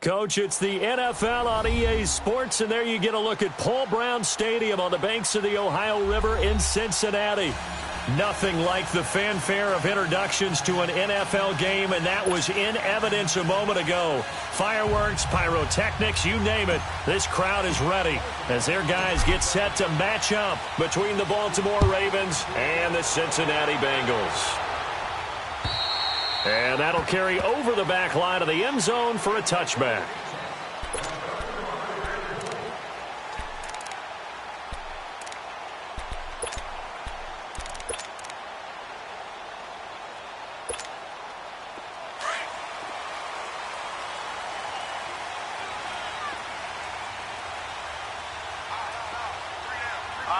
Coach, it's the NFL on EA Sports, and there you get a look at Paul Brown Stadium on the banks of the Ohio River in Cincinnati. Nothing like the fanfare of introductions to an NFL game, and that was in evidence a moment ago. Fireworks, pyrotechnics, you name it. This crowd is ready as their guys get set to match up between the Baltimore Ravens and the Cincinnati Bengals. And that'll carry over the back line of the end zone for a touchback.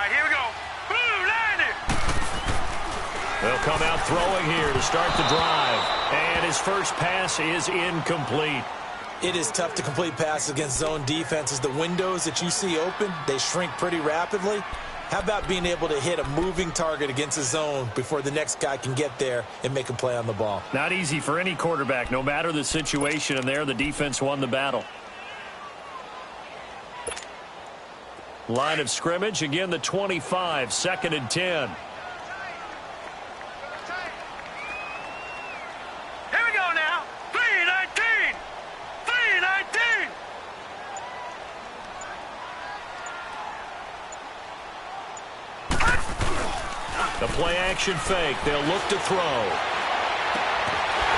Here we go. Boom, landed. They'll come out throwing here to start the drive. And his first pass is incomplete. It is tough to complete passes against zone defenses. The windows that you see open, they shrink pretty rapidly. How about being able to hit a moving target against a zone before the next guy can get there and make a play on the ball? Not easy for any quarterback, no matter the situation, and there the defense won the battle. Line of scrimmage, again the 25, 2nd and 10. Here we go now. 3-19. 3-19. The play action fake. They'll look to throw.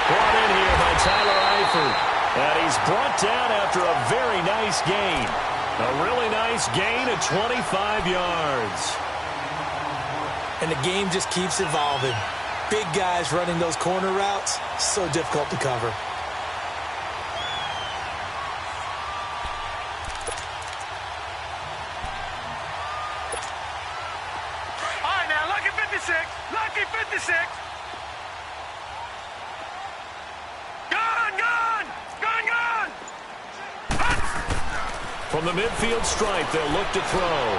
Brought in here by Tyler Eifert. And he's brought down after a very nice gain. A really nice gain of 25 yards. And the game just keeps evolving. Big guys running those corner routes, so difficult to cover. All right, now, lucky 56. Lucky 56. From the midfield stripe, they'll look to throw.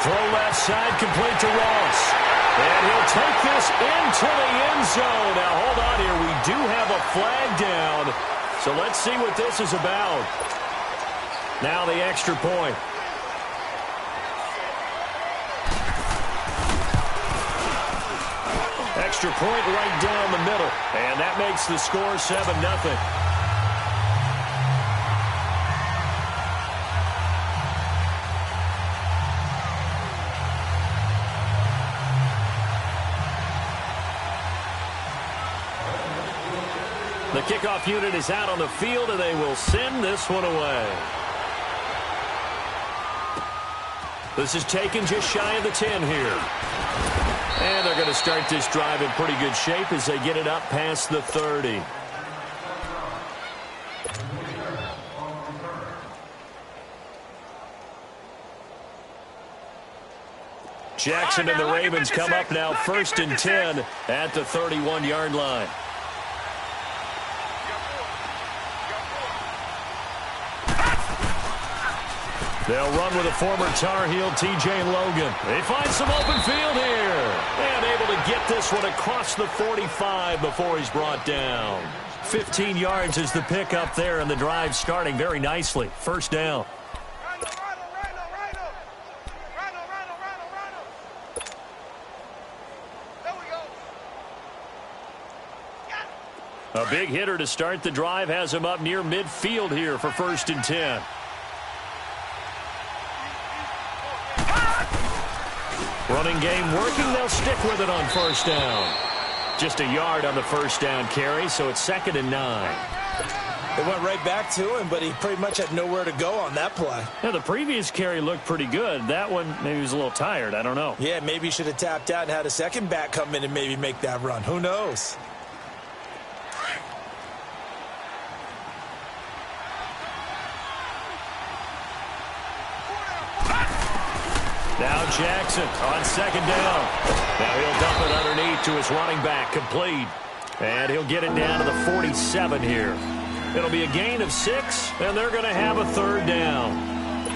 Throw left side, complete to Ross. And he'll take this into the end zone. Now, hold on here. We do have a flag down. So let's see what this is about. Now the extra point. Extra point right down the middle. And that makes the score 7-0. The kickoff unit is out on the field, and they will send this one away. This is taken just shy of the 10 here. And they're going to start this drive in pretty good shape as they get it up past the 30. Jackson and the Ravens come up now 1st and 10 at the 31-yard line. They'll run with a former Tar Heel, T.J. Logan. They find some open field here. And able to get this one across the 45 before he's brought down. 15 yards is the pickup there, and the drive starting very nicely. First down. A big hitter to start the drive has him up near midfield here for 1st and 10. Running game working. They'll stick with it on 1st down. Just a yard on the 1st down carry, so it's 2nd and 9. They went right back to him, but he pretty much had nowhere to go on that play. Yeah, the previous carry looked pretty good. That one, maybe he was a little tired. I don't know. Yeah, maybe he should have tapped out and had a second back come in and maybe make that run. Who knows? Now Jackson on 2nd down. Now he'll dump it underneath to his running back, complete. And he'll get it down to the 47 here. It'll be a gain of 6, and they're going to have a 3rd down.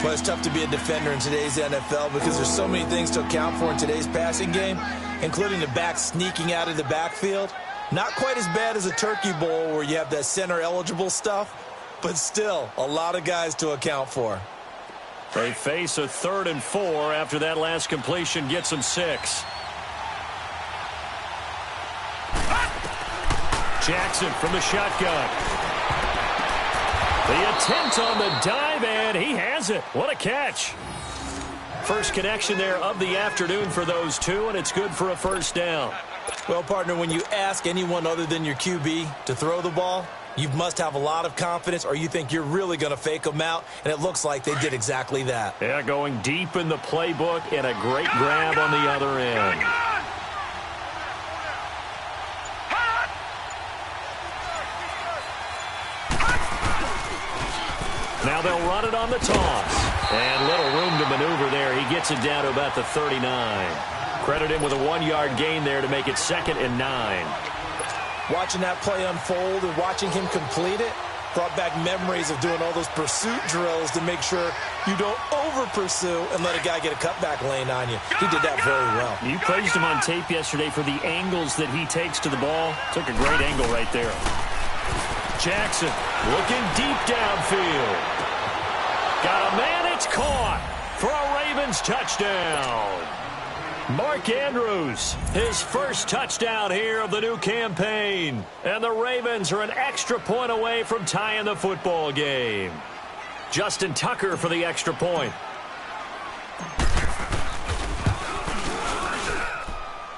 Well, it's tough to be a defender in today's NFL because there's so many things to account for in today's passing game, including the back sneaking out of the backfield. Not quite as bad as a Turkey Bowl where you have that center-eligible stuff, but still a lot of guys to account for. They face a 3rd and 4 after that last completion gets them 6. Jackson from the shotgun. The attempt on the dive, and he has it. What a catch. First connection there of the afternoon for those two, and it's good for a first down. Well, partner, when you ask anyone other than your QB to throw the ball, you must have a lot of confidence or you think you're really going to fake them out, and it looks like they did exactly that. Yeah, going deep in the playbook and a great grab on the other end. Now they'll run it on the toss. And little room to maneuver there. He gets it down to about the 39. Credit him with a 1-yard gain there to make it 2nd and 9. Watching that play unfold and watching him complete it brought back memories of doing all those pursuit drills to make sure you don't over-pursue and let a guy get a cutback lane on you. He did that very well. You praised him on tape yesterday for the angles that he takes to the ball. Took a great angle right there. Jackson looking deep downfield. Got a man, it's caught for a Ravens touchdown. Mark Andrews, his first touchdown here of the new campaign. And the Ravens are an extra point away from tying the football game. Justin Tucker for the extra point.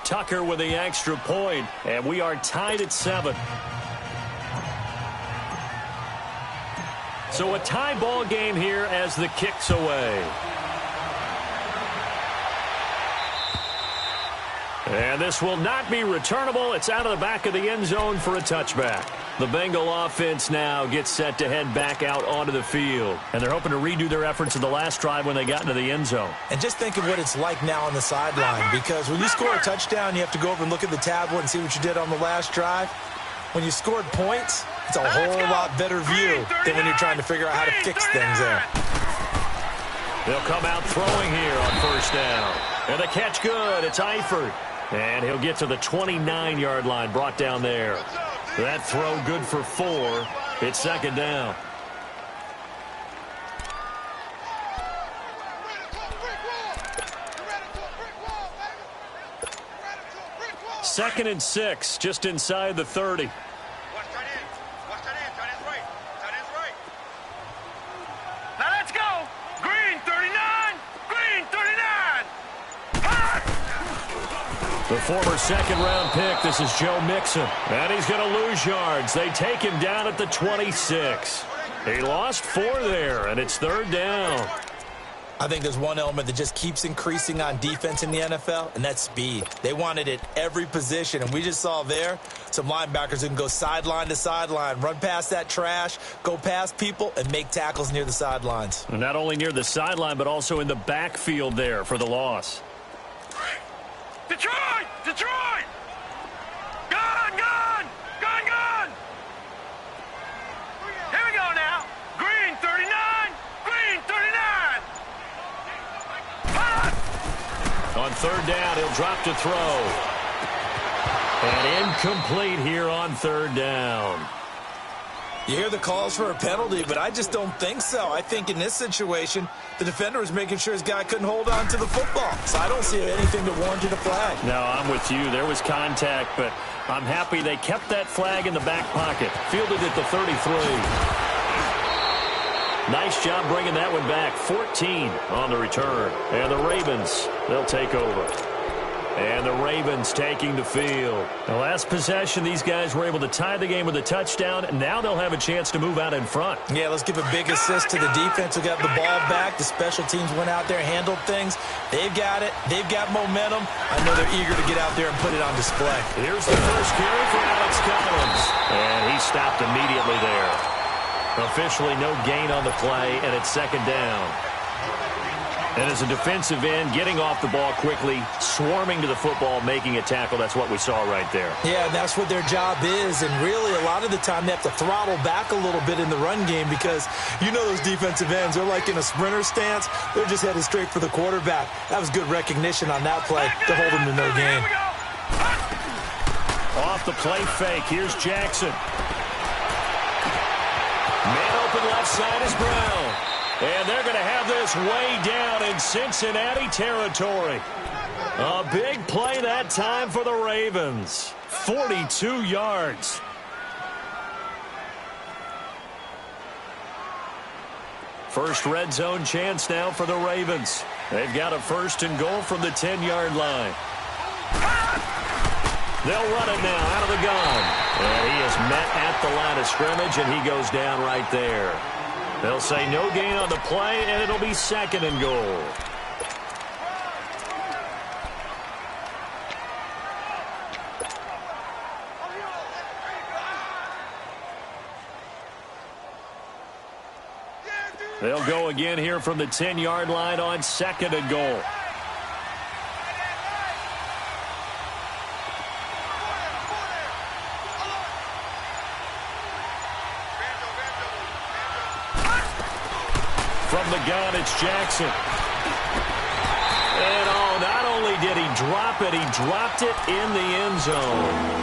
Tucker with the extra point, and we are tied at 7. So a tie ball game here as the kick's away. And this will not be returnable. It's out of the back of the end zone for a touchback. The Bengal offense now gets set to head back out onto the field. And they're hoping to redo their efforts in the last drive when they got into the end zone. And just think of what it's like now on the sideline, because when you score a touchdown, you have to go over and look at the tablet and see what you did on the last drive. When you scored points, it's a whole lot better view than when you're trying to figure out how to fix things there. They'll come out throwing here on first down. And the catch good. It's Eifert. And he'll get to the 29-yard line, brought down there. That throw good for 4. It's 2nd down. Second and 6, just inside the 30. Now let's go. Green 39. Green 39. The former second-round pick, this is Joe Mixon. And he's going to lose yards. They take him down at the 26. He lost 4 there, and it's 3rd down. I think there's one element that just keeps increasing on defense in the NFL, and that's speed. They want it at every position, and we just saw there some linebackers who can go sideline to sideline, run past that trash, go past people, and make tackles near the sidelines. And not only near the sideline, but also in the backfield there for the loss. Detroit! Detroit! Gun! Gun! Gun! Gun! Here we go now. Green 39. Green 39. On 3rd down, he'll drop to throw. And incomplete here on 3rd down. You hear the calls for a penalty, but I just don't think so. I think in this situation, the defender was making sure his guy couldn't hold on to the football. So I don't see anything to warrant a flag. No, I'm with you. There was contact, but I'm happy they kept that flag in the back pocket. Fielded at the 33. Nice job bringing that one back. 14 on the return. And the Ravens, they'll take over. And the Ravens taking the field. The last possession, these guys were able to tie the game with a touchdown, and now they'll have a chance to move out in front. Yeah, let's give a big assist to the defense who got the ball back. The special teams went out there, handled things. They've got it. They've got momentum. I know they're eager to get out there and put it on display. Here's the first carry for Alex Collins. And he stopped immediately there. Officially no gain on the play, and it's 2nd down. And as a defensive end, getting off the ball quickly, swarming to the football, making a tackle, that's what we saw right there. Yeah, and that's what their job is. And really, a lot of the time, they have to throttle back a little bit in the run game because you know those defensive ends, they're like in a sprinter stance. They're just headed straight for the quarterback. That was good recognition on that play to hold them to no gain. off the play fake. Here's Jackson. Man open left side is Brown. And they're going to have this way down in Cincinnati territory. A big play that time for the Ravens. 42 yards. First red zone chance now for the Ravens. They've got a 1st and goal from the 10-yard line. They'll run it now out of the gun. And he is met at the line of scrimmage, and he goes down right there. They'll say no gain on the play, and it'll be 2nd and goal. They'll go again here from the 10-yard line on 2nd and goal. From the gun, it's Jackson. And not only did he drop it, he dropped it in the end zone.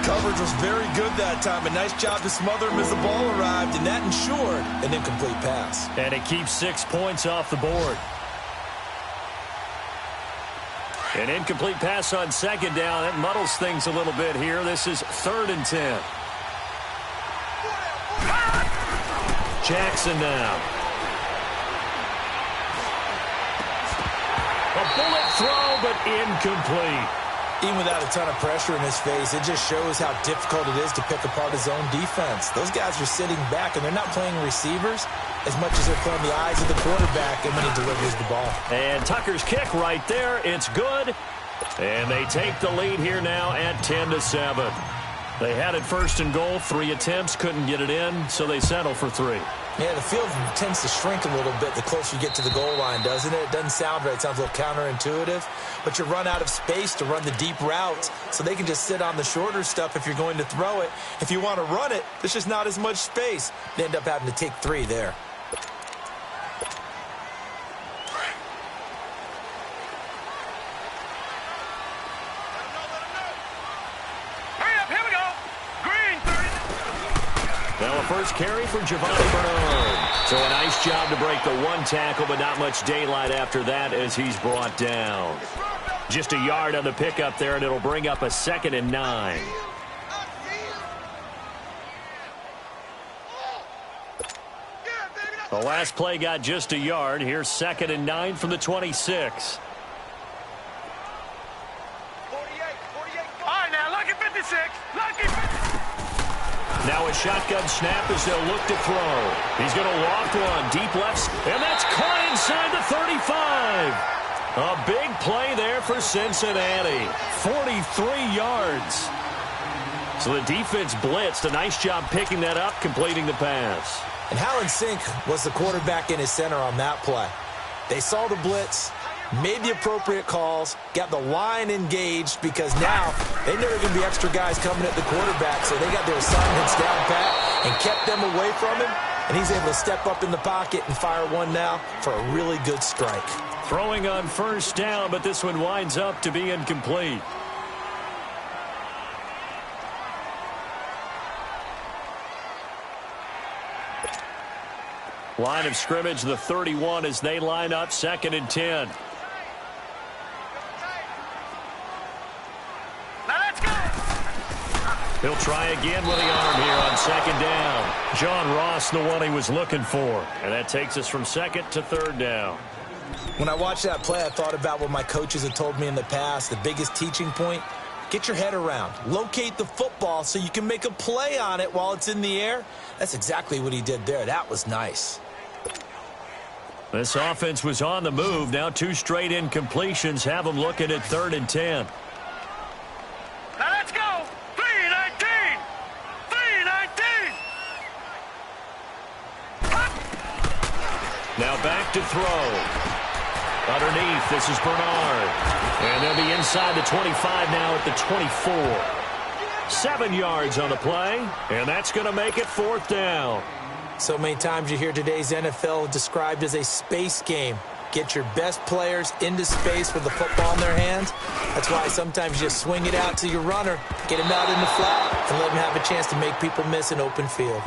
Coverage was very good that time. A nice job to smother him as the ball arrived, and that ensured an incomplete pass. And it keeps 6 points off the board. An incomplete pass on 2nd down. It muddles things a little bit here. This is 3rd and 10. Jackson now. A bullet throw, but incomplete. Even without a ton of pressure in his face, it just shows how difficult it is to pick apart his own defense. Those guys are sitting back, and they're not playing receivers as much as they're playing the eyes of the quarterback and when he delivers the ball. And Tucker's kick right there. It's good. And they take the lead here now at 10-7. They had it 1st and goal. 3 attempts, couldn't get it in, so they settle for 3. Yeah, the field tends to shrink a little bit the closer you get to the goal line, doesn't it? It doesn't sound right. It sounds a little counterintuitive. But you run out of space to run the deep routes, so they can just sit on the shorter stuff if you're going to throw it. If you want to run it, there's just not as much space. They end up having to take 3 there. Now a first carry for Giovanni Bernard. So a nice job to break the 1 tackle, but not much daylight after that as he's brought down. Just a yard on the pickup there, and it'll bring up a 2nd and 9. The last play got just a yard. Here's 2nd and 9 from the 26. All right, now, lucky 56. Lucky 56. Now a shotgun snap as they'll look to throw. He's going to loft one deep left, and that's caught inside the 35. A big play there for Cincinnati. 43 yards. So the defense blitzed. A nice job picking that up, completing the pass. And how in sync was the quarterback and his center on that play? They saw the blitz, made the appropriate calls, got the line engaged because now they know there are going to be extra guys coming at the quarterback, so they got their assignments down pat and kept them away from him, and he's able to step up in the pocket and fire one now for a really good strike. Throwing on 1st down, but this one winds up to be incomplete. Line of scrimmage, the 31 as they line up 2nd and 10. He'll try again with the arm here on 2nd down. John Ross, the one he was looking for. And that takes us from 2nd to 3rd down. When I watched that play, I thought about what my coaches had told me in the past. The biggest teaching point, get your head around. Locate the football so you can make a play on it while it's in the air. That's exactly what he did there. That was nice. This offense was on the move. Now 2 straight incompletions have them looking at 3rd and 10. Now let's go. 3-19. 3-19. Now back to throw. Underneath, this is Bernard. And they'll be inside the 25 now at the 24. 7 yards on the play, and that's going to make it 4th down. So many times you hear today's NFL described as a space game. Get your best players into space with the football in their hands. That's why sometimes you just swing it out to your runner, get him out in the flat, and let him have a chance to make people miss an open field.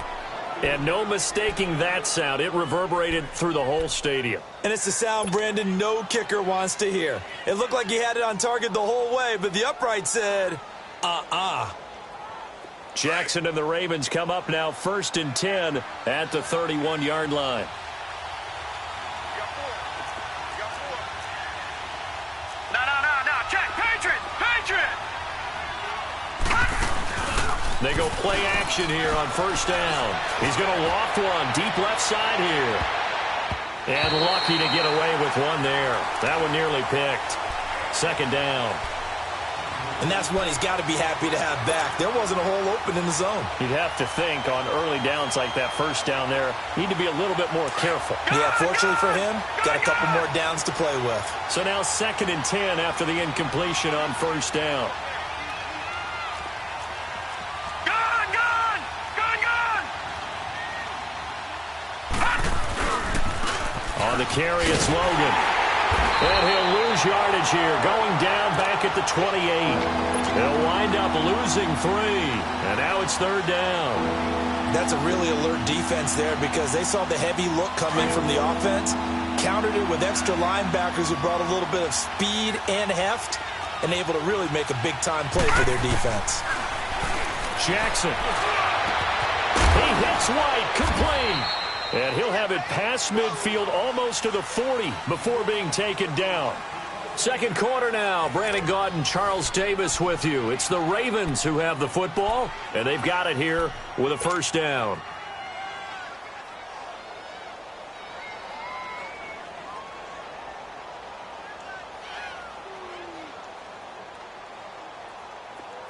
And no mistaking that sound. It reverberated through the whole stadium. And it's the sound, Brandon, no kicker wants to hear. It looked like he had it on target the whole way, but the upright said, Jackson and the Ravens come up now 1st and 10 at the 31-yard line. They go play action here on 1st down. He's going to loft one deep left side here. And lucky to get away with one there. That one nearly picked. 2nd down. And that's one he's got to be happy to have back. There wasn't a hole open in the zone. You'd have to think on early downs like that 1st down there, need to be a little bit more careful. Yeah, fortunately for him, got a couple more downs to play with. So now 2nd and 10 after the incompletion on 1st down. On the carry, it's Logan. And he'll lose yardage here, going down back at the 28. He'll wind up losing 3. And now it's 3rd down. That's a really alert defense there because they saw the heavy look coming from the offense, countered it with extra linebackers who brought a little bit of speed and heft, and able to really make a big-time play for their defense. Jackson. He hits White, complete. And he'll have it past midfield almost to the 40 before being taken down. 2nd quarter now. Brandon Gaudin, Charles Davis with you. It's the Ravens who have the football, and they've got it here with a 1st down.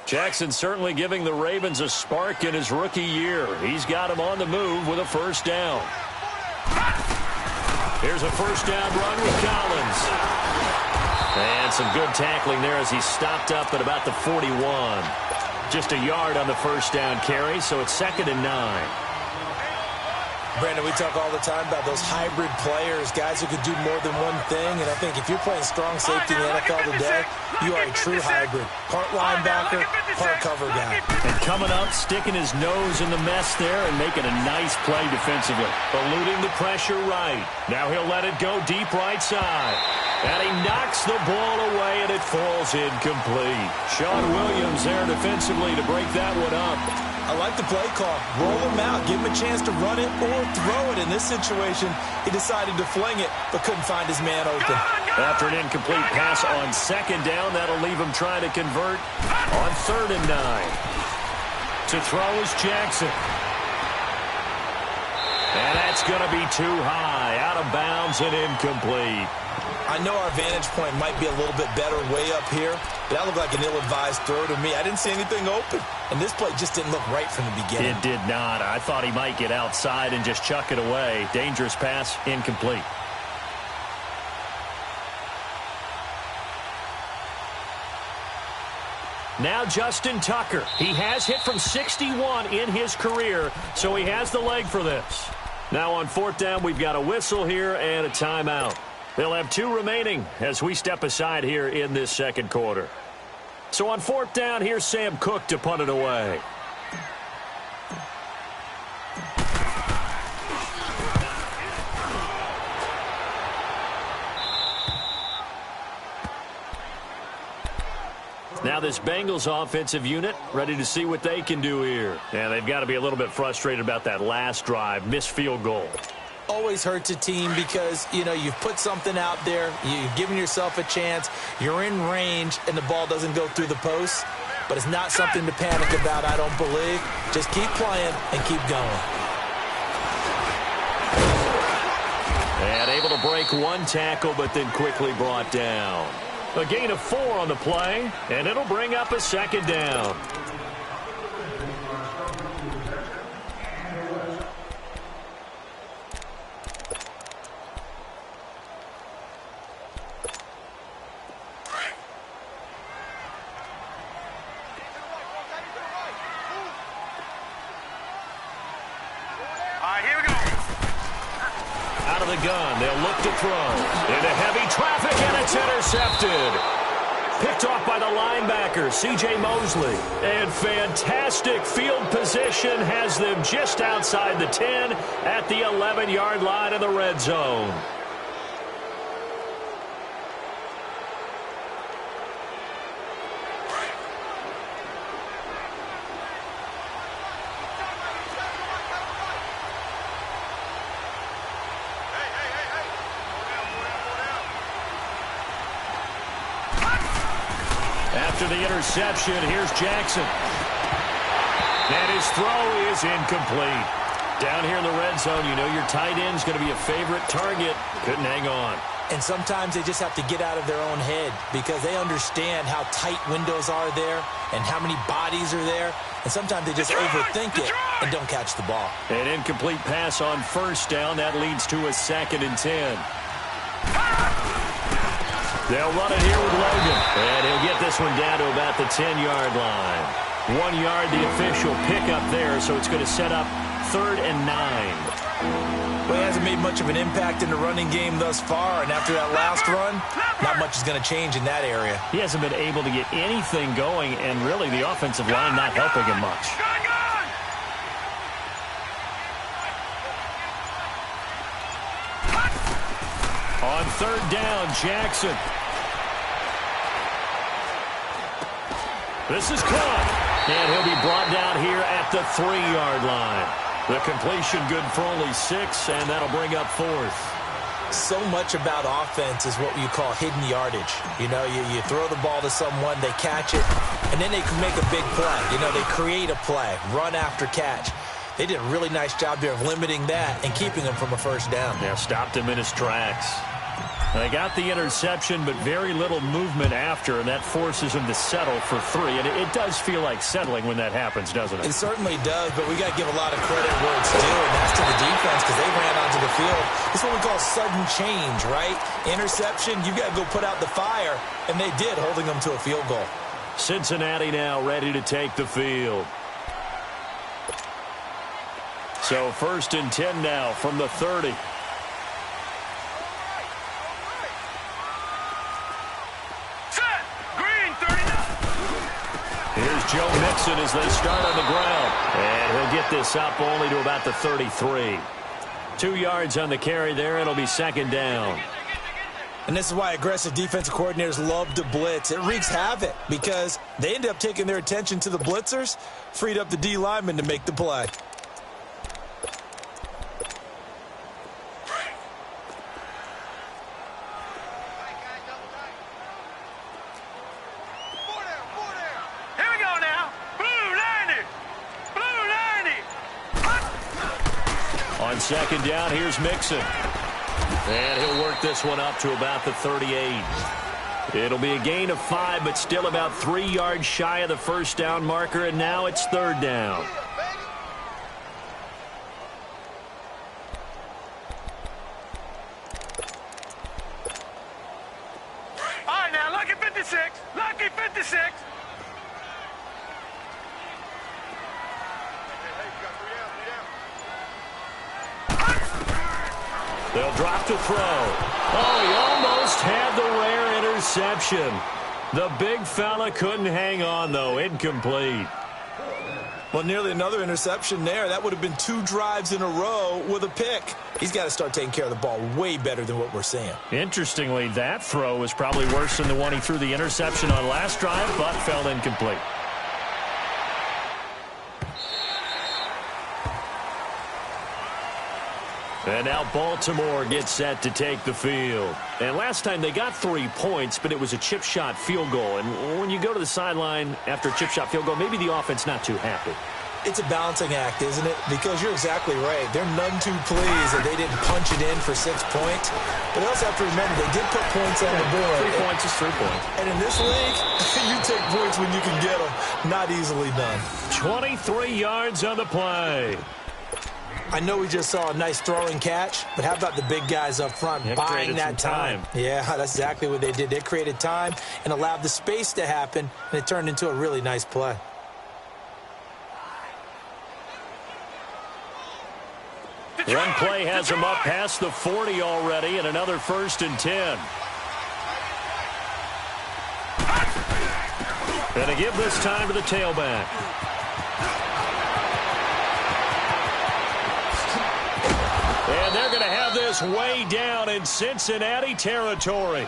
Jackson certainly giving the Ravens a spark in his rookie year. He's got him on the move with a 1st down. Here's a 1st down run with Collins. And some good tackling there as he stopped up at about the 41. Just a yard on the 1st down carry, so it's 2nd and 9. Brandon, we talk all the time about those hybrid players, guys who could do more than one thing, and I think if you're playing strong safety in the NFL today, you are a true hybrid. Part linebacker, part cover guy. And coming up, sticking his nose in the mess there and making a nice play defensively. Eluding the pressure right. Now he'll let it go deep right side. And he knocks the ball away, and it falls incomplete. Sean Williams there defensively to break that one up. I like the play call. Roll him out. Give him a chance to run it or throw it. In this situation, he decided to fling it, but couldn't find his man open. After an incomplete pass on 2nd down, that'll leave him trying to convert on 3rd and 9. To throw is Jackson. And that's going to be too high. Out of bounds and incomplete. I know our vantage point might be a little bit better way up here, but that looked like an ill-advised throw to me. I didn't see anything open, and this play just didn't look right from the beginning. It did not. I thought he might get outside and just chuck it away. Dangerous pass, incomplete. Now Justin Tucker. He has hit from 61 in his career, so he has the leg for this. Now on 4th down, we've got a whistle here and a timeout. They'll have 2 remaining as we step aside here in this 2nd quarter. So on 4th down, here's Sam Cook to punt it away. Now this Bengals offensive unit ready to see what they can do here. And they've got to be a little bit frustrated about that last drive, missed field goal. Always hurts a team because, you know, you've put something out there, you've given yourself a chance, you're in range, and the ball doesn't go through the posts. But it's not something to panic about, I don't believe. Just keep playing and keep going. And able to break one tackle, but then quickly brought down. A gain of 4 on the play, and it'll bring up a 2nd down. Out of the gun, they'll look to throw. Into heavy traffic, and it's intercepted. Picked off by the linebacker, C.J. Mosley. And fantastic field position has them just outside the 10 at the 11-yard line of the red zone. After the interception, here's Jackson. And his throw is incomplete. Down here in the red zone, you know your tight end's going to be a favorite target. Couldn't hang on. And sometimes they just have to get out of their own head because they understand how tight windows are there and how many bodies are there. And sometimes they just overthink it and don't catch the ball. An incomplete pass on first down. That leads to a 2nd and 10. They'll run it here with Logan. And he'll get this one down to about the 10-yard line. 1 yard, the official pickup there, so it's going to set up 3rd and 9. Well, he hasn't made much of an impact in the running game thus far, and after that last run, not much is going to change in that area. He hasn't been able to get anything going, and really the offensive line not helping him much. On 3rd down, Jackson. This is caught. And he'll be brought down here at the 3-yard line. The completion good for only 6, and that'll bring up 4th. So much about offense is what you call hidden yardage. You know, you throw the ball to someone, they catch it, and then they can make a big play. You know, they create a play, run after catch. They did a really nice job there of limiting that and keeping him from a first down. Yeah, stopped him in his tracks. They got the interception, but very little movement after, and that forces him to settle for 3. And it does feel like settling when that happens, doesn't it? It certainly does, but we got to give a lot of credit where it's due, and that's to the defense because they ran onto the field. This is what we call sudden change, right? Interception, you got to go put out the fire, and they did, holding them to a field goal. Cincinnati now ready to take the field. So 1st and 10 now from the 30. Here's Joe Mixon as they start on the ground. And he'll get this up only to about the 33. 2 yards on the carry there. It'll be 2nd down. And this is why aggressive defensive coordinators love to blitz. It wreaks havoc because they end up taking their attention to the blitzers, freed up the D lineman to make the play. On 2nd down, here's Mixon. And he'll work this one up to about the 38. It'll be a gain of 5, but still about 3 yards shy of the first down marker, and now it's 3rd down. All right, now, lucky 56. Lucky 56. They'll drop to throw. Oh, he almost had the rare interception. The big fella couldn't hang on, though. Incomplete. Well, nearly another interception there. That would have been 2 drives in a row with a pick. He's got to start taking care of the ball way better than what we're seeing. Interestingly, that throw was probably worse than the one he threw the interception on last drive, but fell incomplete. And now Baltimore gets set to take the field. And last time they got 3 points, but it was a chip shot field goal. And when you go to the sideline after a chip shot field goal, maybe the offense not too happy. It's a balancing act, isn't it? Because you're exactly right. They're none too pleased that they didn't punch it in for 6 points. But they also have to remember they did put points on the board. 3 points is 3 points. And in this league, you take points when you can get them. Not easily done. 23 yards on the play. I know we just saw a nice throwing catch, but how about the big guys up front buying that time? Yeah, that's exactly what they did. They created time and allowed the space to happen, and it turned into a really nice play. One play has him up past the 40 already, and another 1st and 10. And to give this time to the tailback. And they're going to have this way down in Cincinnati territory.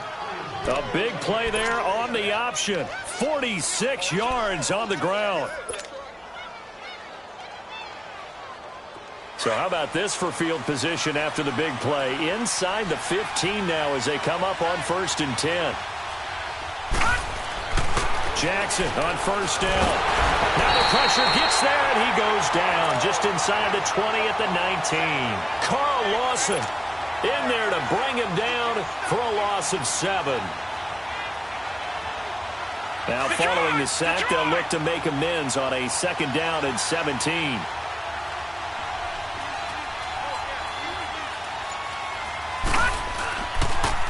A big play there on the option. 46 yards on the ground. So how about this for field position after the big play? Inside the 15 now as they come up on 1st and 10. Jackson on 1st down. Now the pressure gets there, and he goes down just inside the 20 at the 19. Carl Lawson in there to bring him down for a loss of 7. Now following the sack, they'll look to make amends on a 2nd down and 17.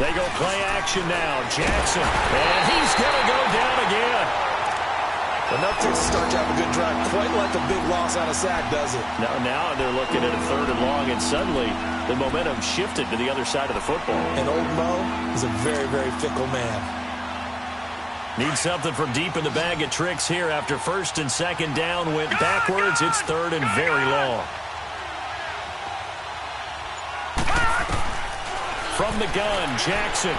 They go play action now. Jackson, and he's going to go down again. Enough to start to have a good drive. Quite like a big loss on a sack, does it? Now they're looking at a 3rd and long, and suddenly the momentum shifted to the other side of the football. And old Mo is a very, very fickle man. Need something from deep in the bag of tricks here after 1st and 2nd down went backwards. It's 3rd and very long. From the gun, Jackson.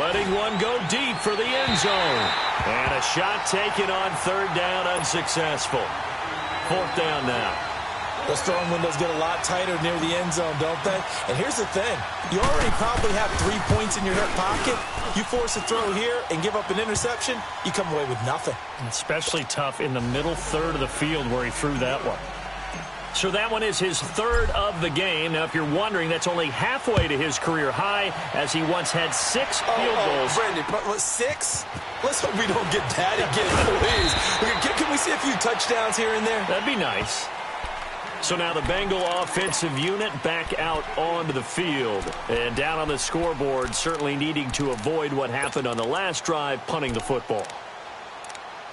Letting one go deep for the end zone. And a shot taken on 3rd down, unsuccessful. 4th down now. Those throwing windows get a lot tighter near the end zone, don't they? And here's the thing. You already probably have 3 points in your hip pocket. You force a throw here and give up an interception, you come away with nothing. And especially tough in the middle 3rd of the field where he threw that one. So that one is his 3rd of the game. Now, if you're wondering, that's only halfway to his career high, as he once had 6 field goals. Brandon, but 6? Let's hope we don't get that again, please. Can we see a few touchdowns here and there? That'd be nice. So now the Bengal offensive unit back out onto the field. And down on the scoreboard, certainly needing to avoid what happened on the last drive, punting the football.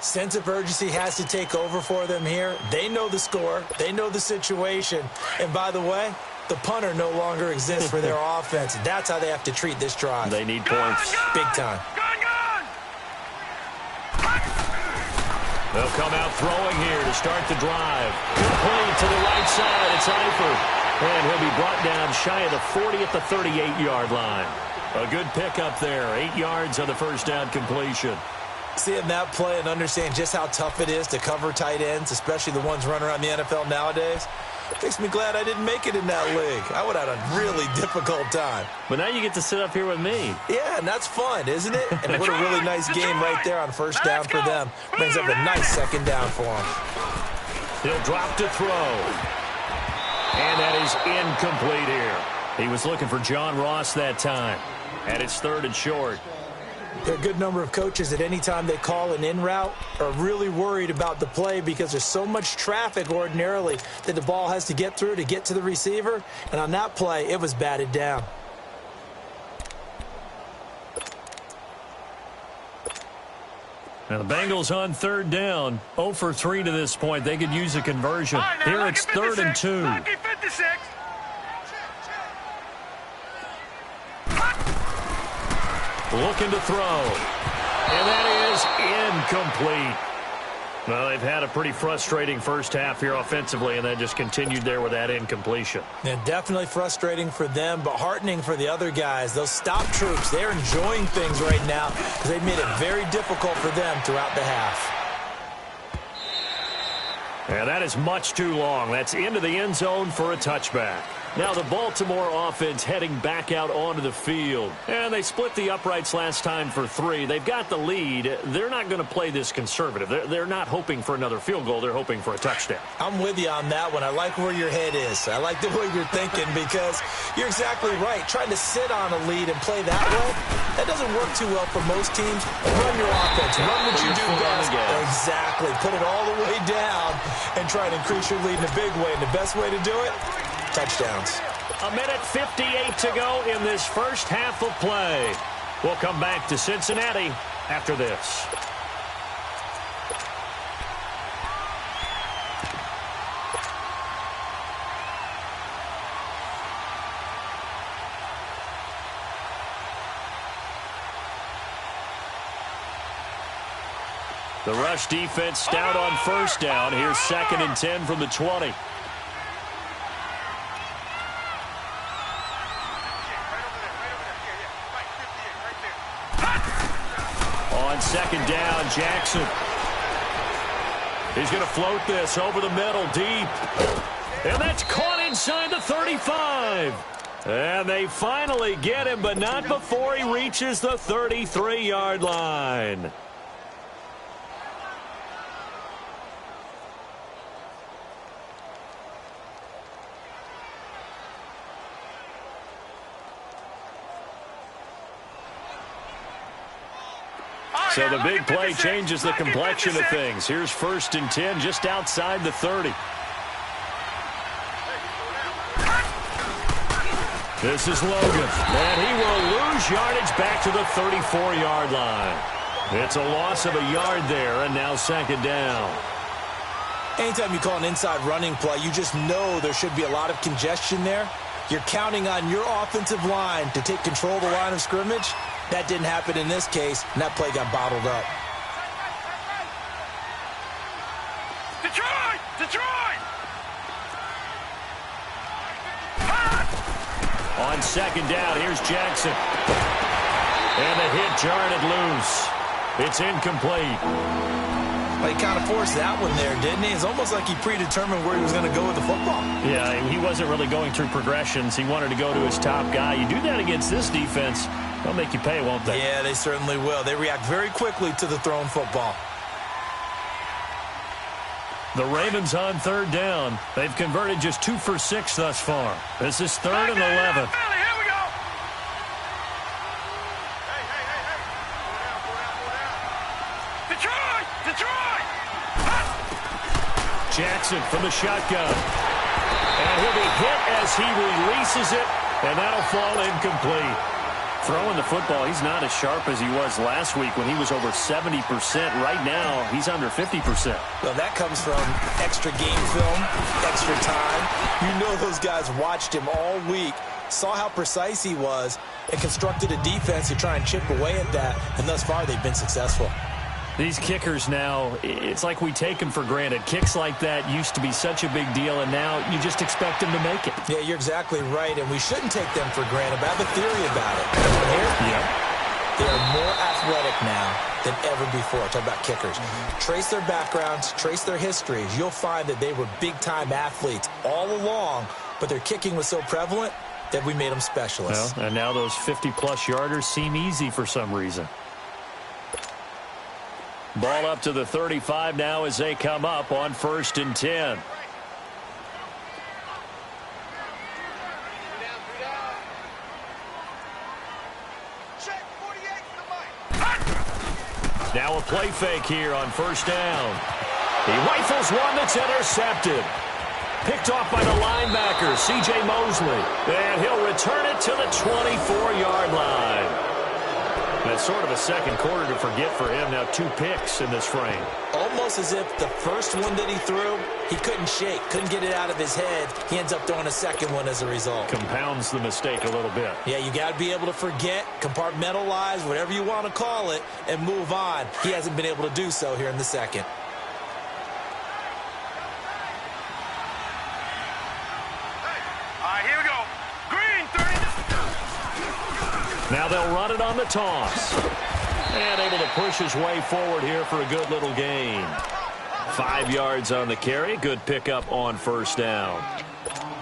Sense of urgency has to take over for them here. They know the score. They know the situation. And by the way, the punter no longer exists for their offense. That's how they have to treat this drive. They need points. Big time. They'll come out throwing here to start the drive. Complete to the right side. It's Eifert. And he'll be brought down shy of the 40 at the 38-yard line. A good pickup there. 8 yards on the 1st down completion. Seeing that play and understand just how tough it is to cover tight ends, especially the ones running around the NFL nowadays, makes me glad I didn't make it in that league. I would have had a really difficult time. But now you get to sit up here with me. Yeah, and that's fun, isn't it? And what a really nice game right there on 1st down for them. Brings up a nice 2nd down for them. He'll drop to throw. And that is incomplete here. He was looking for John Ross that time. And it's 3rd and short. There are a good number of coaches that any time they call an in route are really worried about the play because there's so much traffic ordinarily that the ball has to get through to get to the receiver. And on that play, it was batted down. Now the Bengals on 3rd down. 0 for 3 to this point. They could use a conversion. Here it's 3rd and 2. Looking to throw. And that is incomplete. Well, they've had a pretty frustrating 1st half here offensively, and then just continued there with that incompletion. And definitely frustrating for them, but heartening for the other guys. Those stop troops, they're enjoying things right now because they've made it very difficult for them throughout the half. And that is much too long. That's into the end zone for a touchback. Now the Baltimore offense heading back out onto the field. And they split the uprights last time for 3. They've got the lead. They're not going to play this conservative. They're not hoping for another field goal. They're hoping for a touchdown. I'm with you on that one. I like where your head is. I like the way you're thinking because you're exactly right. Trying to sit on a lead and play that way, that doesn't work too well for most teams. Run your offense. Run what you do best. Exactly. Put it all the way down and try to increase your lead in a big way. And the best way to do it, touchdowns. A minute 58 to go in this 1st half of play. We'll come back to Cincinnati after this. The rush defense stout on first down. Here's 2nd and 10 from the 20. On 2nd down, Jackson. He's going to float this over the middle, deep. And that's caught inside the 35. And they finally get him, but not before he reaches the 33-yard line. So the big play changes the complexion of things. Here's 1st and 10 just outside the 30. This is Logan, and he will lose yardage back to the 34-yard line. It's a loss of a yard there, and now 2nd down. Anytime you call an inside running play, you just know there should be a lot of congestion there. You're counting on your offensive line to take control of the line of scrimmage. That didn't happen in this case, and that play got bottled up. Detroit! Detroit! On 2nd down, here's Jackson. And the hit jarred it loose. It's incomplete. Well, he kind of forced that one there, didn't he? It's almost like he predetermined where he was going to go with the football. Yeah, he wasn't really going through progressions. He wanted to go to his top guy. You do that against this defense, they'll make you pay, won't they? Yeah, they certainly will. They react very quickly to the thrown football. The Ravens on 3rd down. They've converted just 2 for 6 thus far. This is 3rd and 11. Here we go. Detroit! Detroit! Jackson from the shotgun. And he'll be hit as he releases it, and that'll fall incomplete. Throwing the football, he's not as sharp as he was last week when he was over 70%. Right now, he's under 50%. Well, that comes from extra game film, extra time. You know those guys watched him all week, saw how precise he was, and constructed a defense to try and chip away at that, and thus far they've been successful. These kickers now, it's like we take them for granted. Kicks like that used to be such a big deal, and now you just expect them to make it. Yeah, you're exactly right, and we shouldn't take them for granted. But I have a theory about it. Here, they are more athletic now than ever before. Talk about kickers. Trace their backgrounds, trace their histories. You'll find that they were big-time athletes all along, but their kicking was so prevalent that we made them specialists. Well, and now those 50-plus yarders seem easy for some reason. Ball up to the 35 now as they come up on 1st and 10. Now a play fake here on 1st down. He rifles one that's intercepted. Picked off by the linebacker, C.J. Mosley. And he'll return it to the 24-yard line. That's sort of a second quarter to forget for him. Now 2 picks in this frame. Almost as if the first one that he threw, he couldn't shake, couldn't get it out of his head. He ends up throwing a second one as a result. Compounds the mistake a little bit. Yeah, you got to be able to forget, compartmentalize, whatever you want to call it, and move on. He hasn't been able to do so here in the second. Here we go. Green, 30. Now they'll run it on the toss. And able to push his way forward here for a good little gain. 5 yards on the carry. Good pickup on 1st down.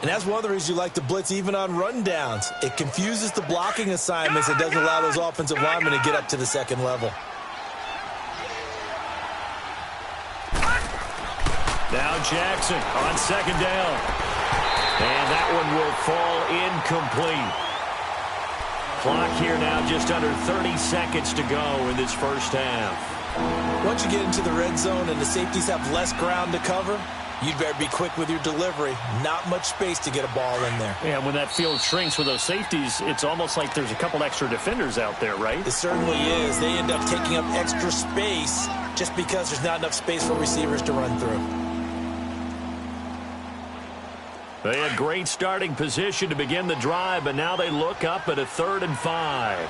And that's one of the reasons you like to blitz even on rundowns. It confuses the blocking assignments. It doesn't allow those offensive linemen to get up to the second level. Now Jackson on 2nd down. And that one will fall incomplete. Clock here now just under 30 seconds to go in this first half. Once you get into the red zone and the safeties have less ground to cover, you'd better be quick with your delivery. Not much space to get a ball in there. Yeah, when that field shrinks with those safeties, it's almost like there's a couple extra defenders out there, right? It certainly is. They end up taking up extra space just because there's not enough space for receivers to run through. They had great starting position to begin the drive, but now they look up at a 3rd and 5.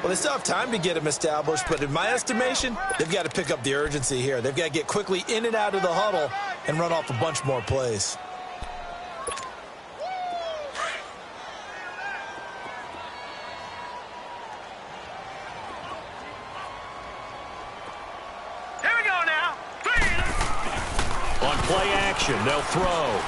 Well, they still have time to get him established, but in my estimation, they've got to pick up the urgency here. They've got to get quickly in and out of the huddle and run off a bunch more plays. Here we go now. On play action, they'll throw.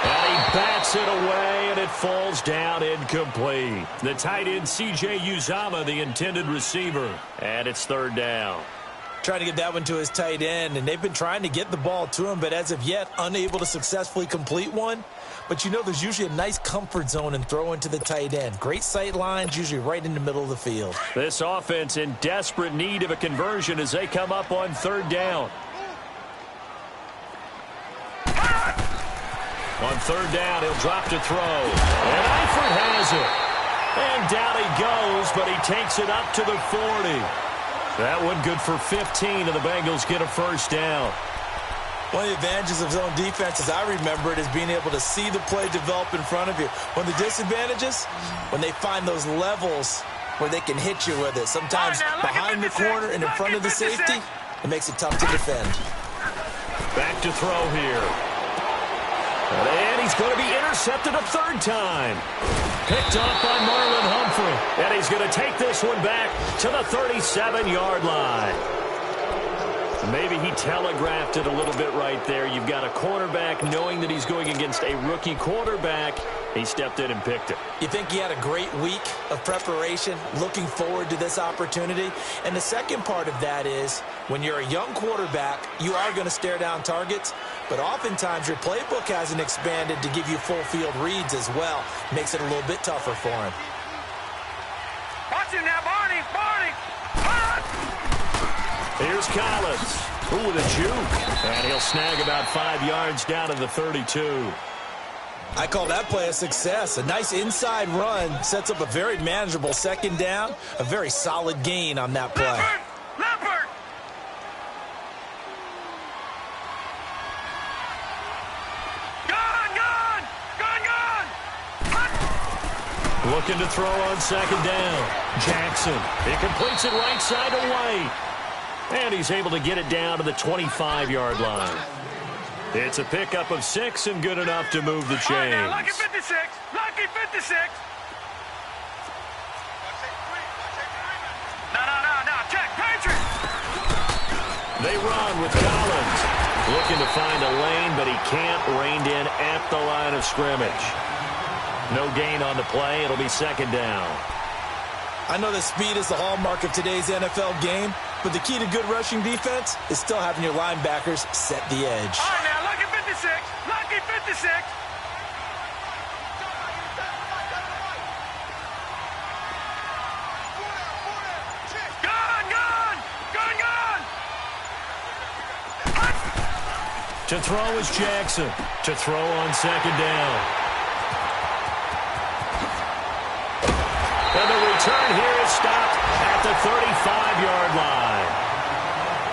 And he bats it away, and it falls down incomplete. The tight end, C.J. Uzama, the intended receiver. And it's third down. Trying to get that one to his tight end, and they've been trying to get the ball to him, but as of yet, unable to successfully complete one. But you know there's usually a nice comfort zone in throwing to the tight end. Great sight lines, usually right in the middle of the field. This offense in desperate need of a conversion as they come up on third down. On third down, he'll drop to throw. And Eifert has it. And down he goes, but he takes it up to the 40. That one good for 15, and the Bengals get a first down. One of the advantages of zone defense, as I remember it, is being able to see the play develop in front of you. One of the disadvantages, when they find those levels where they can hit you with it. Sometimes behind the corner and in front of the safety, it makes it tough to defend. Back to throw here. And he's going to be intercepted a third time. Picked off by Marlon Humphrey. And he's going to take this one back to the 37-yard line. Maybe he telegraphed it a little bit right there. You've got a quarterback knowing that he's going against a rookie quarterback. He stepped in and picked it. You think he had a great week of preparation, looking forward to this opportunity? And the second part of that is, when you're a young quarterback, you are going to stare down targets, but oftentimes your playbook hasn't expanded to give you full field reads as well. Makes it a little bit tougher for him. Watch him now, Barney. Here's Collins. Ooh, with a juke. And he'll snag about 5 yards down to the 32. I call that play a success. A nice inside run sets up a very manageable second down. A very solid gain on that play. Leopard. Gone. Looking to throw on second down. Jackson. He completes it right side to White. And he's able to get it down to the 25-yard line. It's a pickup of 6 and good enough to move the chains. Right now, lucky 56. Lucky 56. No. Check. Patriot. They run with Collins. Looking to find a lane, but he can't. Reined in at the line of scrimmage. No gain on the play. It'll be second down. I know that speed is the hallmark of today's NFL game, but the key to good rushing defense is still having your linebackers set the edge. All right, now, lucky 56. Lucky 56. Gone. To throw is Jackson. To throw on second down. And the return here is stopped at the 35-yard line.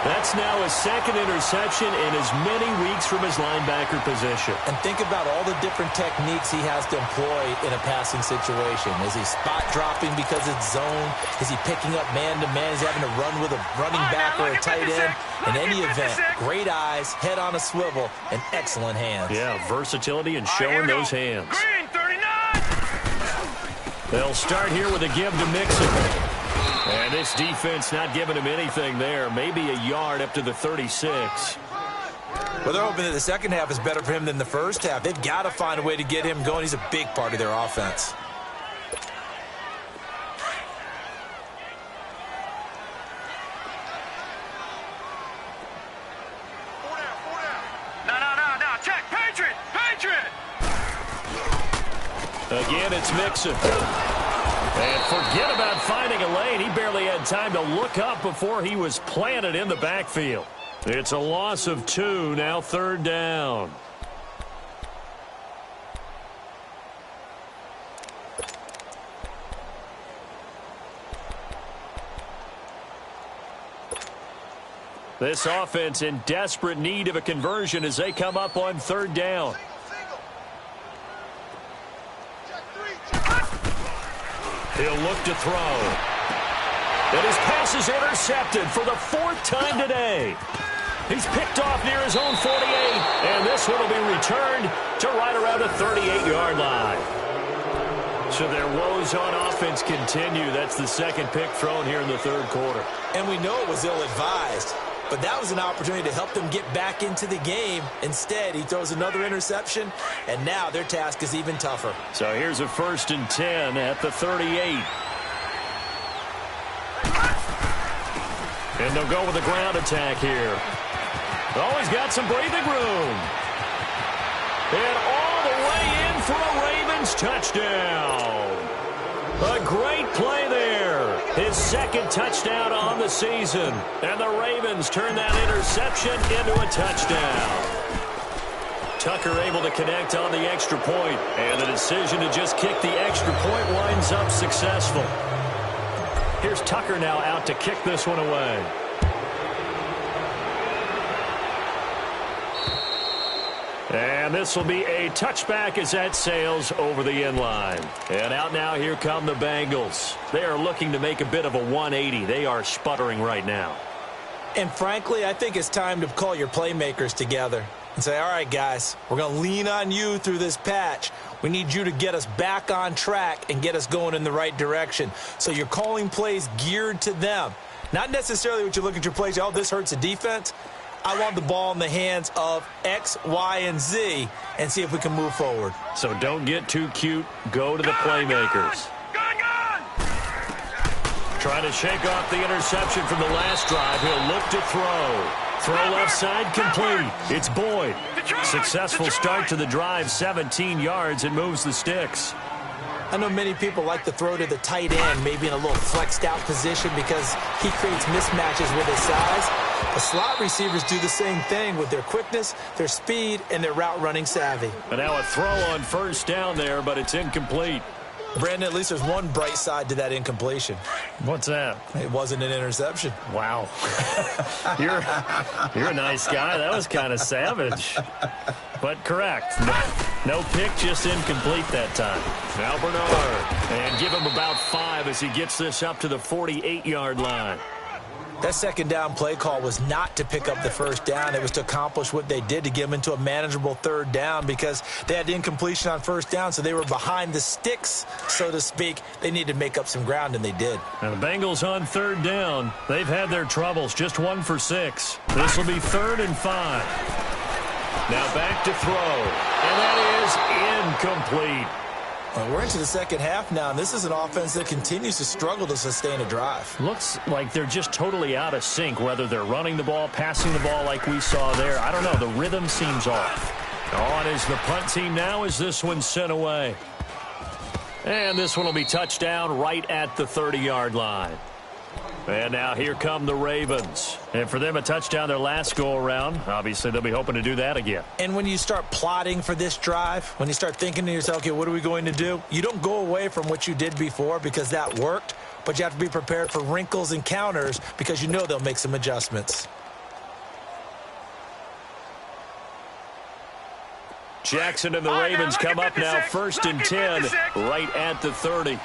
That's now his second interception in as many weeks from his linebacker position. And think about all the different techniques he has to employ in a passing situation. Is he spot dropping because it's zone? Is he picking up man-to-man? Is he having to run with a running back or a tight end? In any event, great eyes, head on a swivel, and excellent hands. Yeah, versatility and showing those hands. Green, 39. They'll start here with a give to Mixon. And this defense not giving him anything there. Maybe a yard up to the 36. Well, they're hoping that the second half is better for him than the first half. They've got to find a way to get him going. He's a big part of their offense. No. Check. Patriot. Again, it's Mixon. And forget about finding a lane. He barely had time to look up before he was planted in the backfield. It's a loss of 2, now third down. This offense in desperate need of a conversion as they come up on third down. He'll look to throw. And his pass is intercepted for the 4th time today. He's picked off near his own 48, and this one will be returned to right around the 38-yard line. So their woes on offense continue. That's the second pick thrown here in the third quarter. And we know it was ill-advised, but that was an opportunity to help them get back into the game. Instead, he throws another interception, and now their task is even tougher. So here's a 1st and 10 at the 38. And they'll go with a ground attack here. Oh, he's got some breathing room. And all the way in for a Ravens touchdown. A great play there. His 2nd touchdown on the season. And the Ravens turn that interception into a touchdown. Tucker able to connect on the extra point. And the decision to just kick the extra point winds up successful. Here's Tucker now out to kick this one away. And this will be a touchback as that sails over the end line. And out now, here come the Bengals. They are looking to make a bit of a 180. They are sputtering right now. And frankly, I think it's time to call your playmakers together and say, all right, guys, we're going to lean on you through this patch. We need you to get us back on track and get us going in the right direction. So you're calling plays geared to them. Not necessarily what you look at your plays, oh, this hurts the defense. I want the ball in the hands of X, Y, and Z and see if we can move forward. So don't get too cute. Go to the playmakers. Trying to shake off the interception from the last drive. He'll look to throw. Throw left side complete. It's Boyd. Successful start to the drive, 17 yards, and moves the sticks. I know many people like to throw to the tight end, maybe in a little flexed out position because he creates mismatches with his size. The slot receivers do the same thing with their quickness, their speed, and their route running savvy. And now a throw on 1st down there, but it's incomplete. Brandon, at least there's one bright side to that incompletion. What's that? It wasn't an interception. Wow. You're a nice guy. That was kind of savage. But correct. No pick, just incomplete that time. Now Bernard. And give him about 5 as he gets this up to the 48-yard line. That 2nd down play call was not to pick up the 1st down. It was to accomplish what they did to get them into a manageable 3rd down because they had incompletion on 1st down, so they were behind the sticks, so to speak. They needed to make up some ground, and they did. Now the Bengals on 3rd down. They've had their troubles, just 1 for 6. This will be 3rd and 5. Now back to throw, and that is incomplete. Well, we're into the 2nd half now, and this is an offense that continues to struggle to sustain a drive. Looks like they're just totally out of sync, whether they're running the ball, passing the ball like we saw there. I don't know. The rhythm seems off. On is the punt team now as this one's sent away. And this one will be touchdown right at the 30-yard line. And now here come the Ravens. And for them, a touchdown their last go-around. Obviously, they'll be hoping to do that again. And when you start plotting for this drive, when you start thinking to yourself, okay, what are we going to do? You don't go away from what you did before because that worked, but you have to be prepared for wrinkles and counters because you know they'll make some adjustments. Jackson and the Ravens come up now 1st and 10 right at the 30.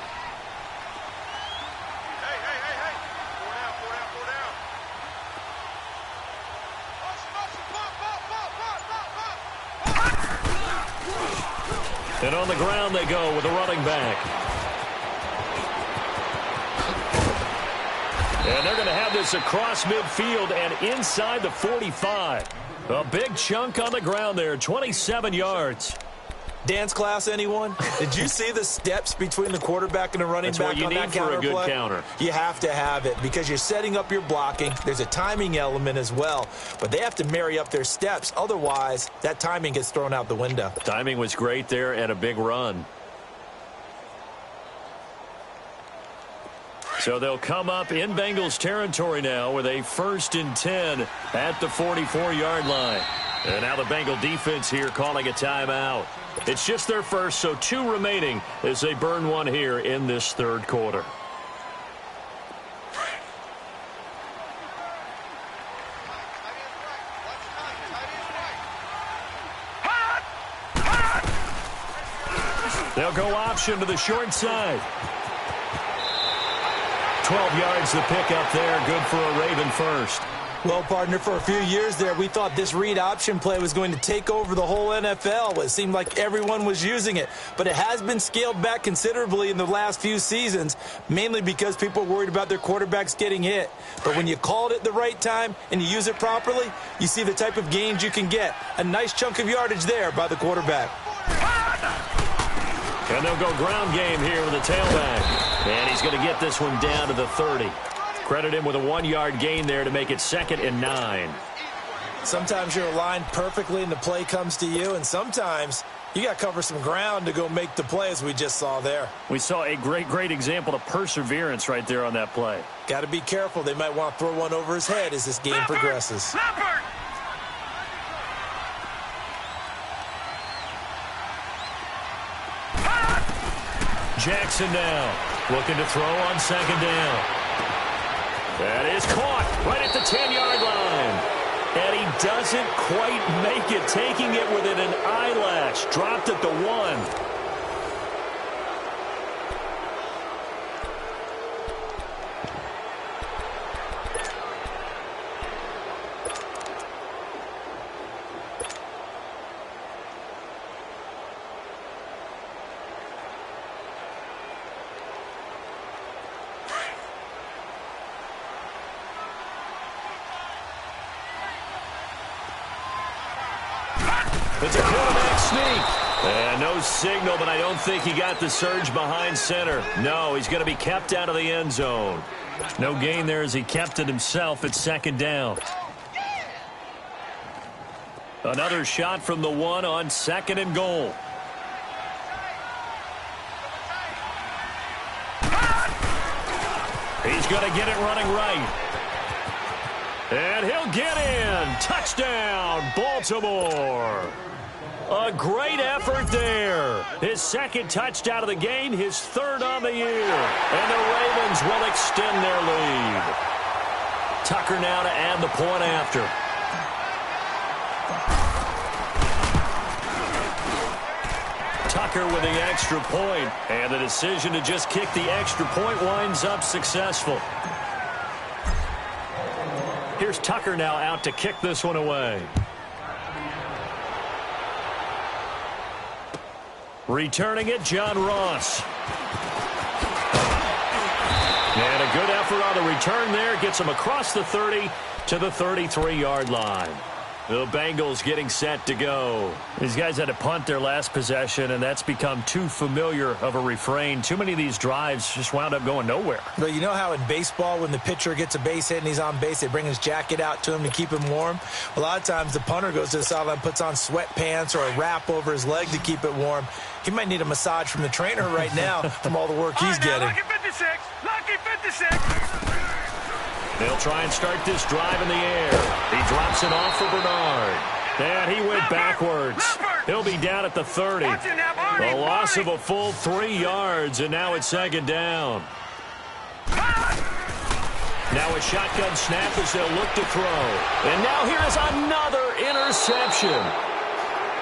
And on the ground they go with a running back. And they're going to have this across midfield and inside the 45. A big chunk on the ground there, 27 yards. Dance class, anyone? Did you see the steps between the quarterback and the running That's back what you on need that for counter a good play? counter. You have to have it because you're setting up your blocking. There's a timing element as well, but they have to marry up their steps. Otherwise, that timing gets thrown out the window. Timing was great there and a big run. So they'll come up in Bengals territory now with a 1st and 10 at the 44-yard line. And now the Bengal defense here calling a timeout. It's just their first, so 2 remaining as they burn one here in this 3rd quarter. They'll go option to the short side. 12 yards to pick up there. Good for a Raven first. Well, partner, for a few years there, we thought this read option play was going to take over the whole NFL. It seemed like everyone was using it. But it has been scaled back considerably in the last few seasons, mainly because people are worried about their quarterbacks getting hit. But when you call it at the right time and you use it properly, you see the type of gains you can get. A nice chunk of yardage there by the quarterback. And they'll go ground game here with the tailback. And he's going to get this one down to the 30. Credit him with a 1-yard gain there to make it 2nd and 9. Sometimes you're aligned perfectly and the play comes to you, and sometimes you got to cover some ground to go make the play, as we just saw there. We saw a great example of perseverance right there on that play. Got to be careful. They might want to throw one over his head as this game progresses. Jackson now looking to throw on 2nd down. That is caught right at the 10-yard line. And he doesn't quite make it, taking it within an eyelash. Dropped at the 1. It's a quarterback sneak. And no signal, but I don't think he got the surge behind center. No, he's going to be kept out of the end zone. No gain there as he kept it himself at 2nd down. Another shot from the 1 on 2nd and goal. He's going to get it running right. And he'll get in. Touchdown, Baltimore. A great effort there. His 2nd touchdown of the game, his 3rd on the year. And the Ravens will extend their lead. Tucker now to add the point after. Tucker with the extra point. And the decision to just kick the extra point winds up successful. Here's Tucker now out to kick this one away. Returning it, John Ross. And a good effort on the return there. Gets him across the 30 to the 33-yard line. The Bengals getting set to go. These guys had to punt their last possession, and that's become too familiar of a refrain. Too many of these drives just wound up going nowhere. But you know how in baseball, when the pitcher gets a base hit and he's on base, they bring his jacket out to him to keep him warm? A lot of times the punter goes to the sideline, puts on sweatpants or a wrap over his leg to keep it warm. He might need a massage from the trainer right now from all the work he's getting. Lucky 56! Lucky 56! They'll try and start this drive in the air. He drops it off for Bernard. And he went backwards. He'll be down at the 30. A loss of a full 3 yards, and now it's 2nd down. Now a shotgun snap as they'll look to throw. And now here is another interception.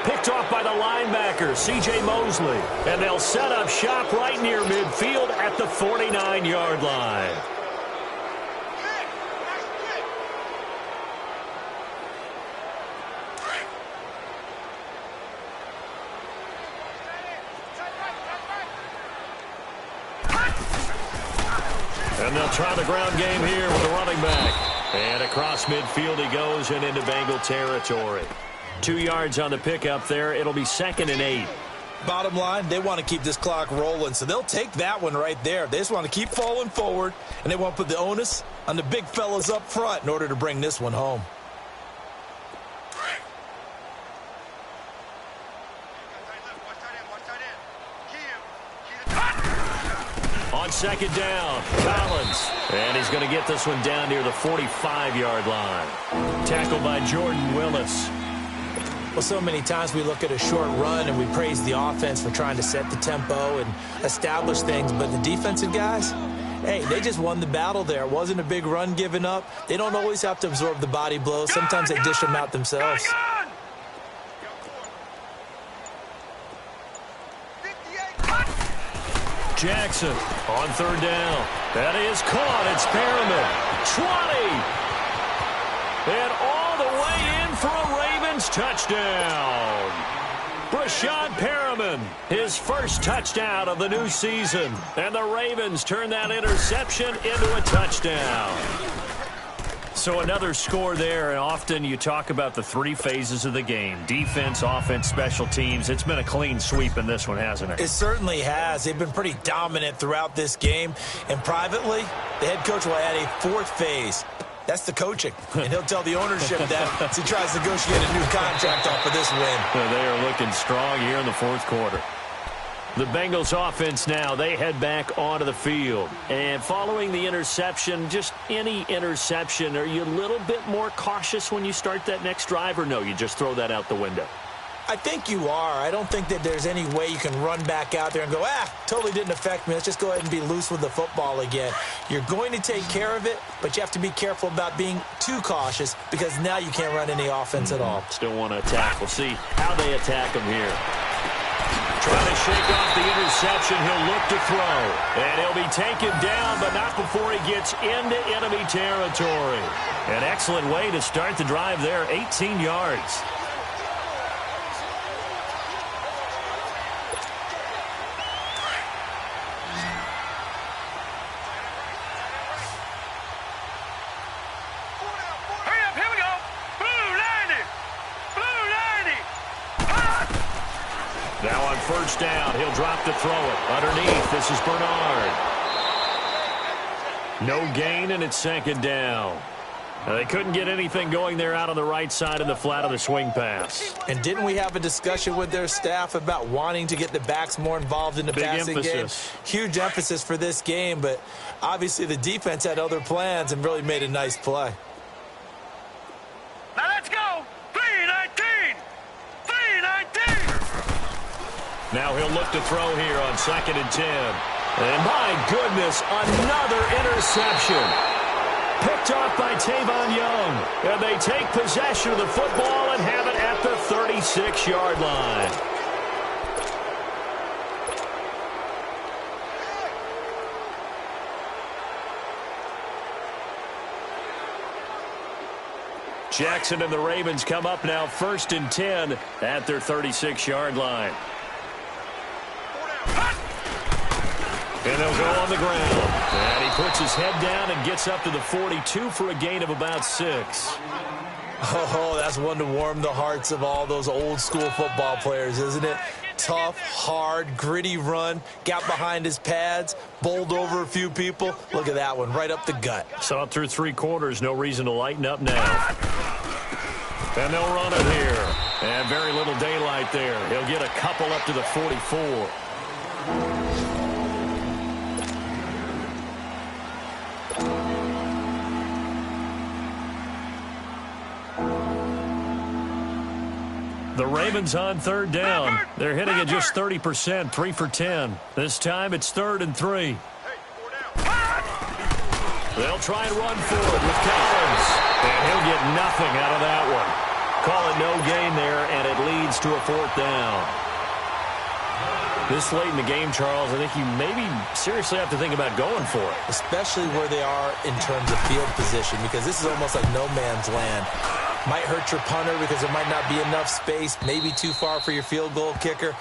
Picked off by the linebacker, C.J. Mosley. And they'll set up shop right near midfield at the 49-yard line. And they'll try the ground game here with the running back. And across midfield he goes and into Bengal territory. 2 yards on the pickup there. It'll be 2nd and 8. Bottom line, they want to keep this clock rolling, so they'll take that one right there. They just want to keep falling forward, and they want to put the onus on the big fellas up front in order to bring this one home. On 2nd down, Collins. And he's going to get this one down near the 45-yard line. Tackled by Jordan Willis. Well, so many times we look at a short run and we praise the offense for trying to set the tempo and establish things, but the defensive guys, hey, they just won the battle there. It wasn't a big run given up. They don't always have to absorb the body blows. Sometimes they dish them out themselves. Jackson on third down. That is caught. It's Perriman. 20. And all the way in for a Ravens touchdown. Brashad Perriman, his first touchdown of the new season. And the Ravens turn that interception into a touchdown. So another score there, and often you talk about the three phases of the game. Defense, offense, special teams. It's been a clean sweep in this one, hasn't it? It certainly has. They've been pretty dominant throughout this game. And privately, the head coach will add a fourth phase. That's the coaching. And he'll tell the ownership that as he tries to negotiate a new contract off of this win. They are looking strong here in the fourth quarter. The Bengals offense now, they head back onto the field. And following the interception, just any interception, are you a little bit more cautious when you start that next drive, or no, you just throw that out the window? I think you are. I don't think that there's any way you can run back out there and go, totally didn't affect me. Let's just go ahead and be loose with the football again. You're going to take care of it, but you have to be careful about being too cautious because now you can't run any offense at all. Still want to attack. We'll see how they attack them here. Trying to shake off the interception. He'll look to throw. And he'll be taken down, but not before he gets into enemy territory. An excellent way to start the drive there. 18 yards. Now on first down, he'll drop to throw it. Underneath, this is Bernard. No gain, and it's second down. Now, they couldn't get anything going there out on the right side of the flat of the swing pass. And didn't we have a discussion with their staff about wanting to get the backs more involved in the passing game? Huge emphasis for this game, but obviously the defense had other plans and really made a nice play. Now let's go. 3-19. 3-19. Now he'll look to throw here on 2nd and 10. And my goodness, another interception. Picked off by Tavon Young. And they take possession of the football and have it at the 36-yard line. Jackson and the Ravens come up now 1st and 10 at their 36-yard line. And they'll go on the ground. And he puts his head down and gets up to the 42 for a gain of about 6. Oh, that's one to warm the hearts of all those old-school football players, isn't it? Tough, hard, gritty run. Got behind his pads, bowled over a few people. Look at that one, right up the gut. Saw it through 3 quarters. No reason to lighten up now. And they'll run it here. And very little daylight there. He'll get a couple up to the 44. The Ravens on 3rd down. They're hitting at just 30%, 3 for 10. This time it's 3rd and 3. They'll try and run for it with Collins. And he'll get nothing out of that one. Call it no gain there, and it leads to a 4th down. This late in the game, Charles, I think you maybe seriously have to think about going for it. Especially where they are in terms of field position, because this is almost like no man's land. Might hurt your punter because there might not be enough space, maybe too far for your field goal kicker.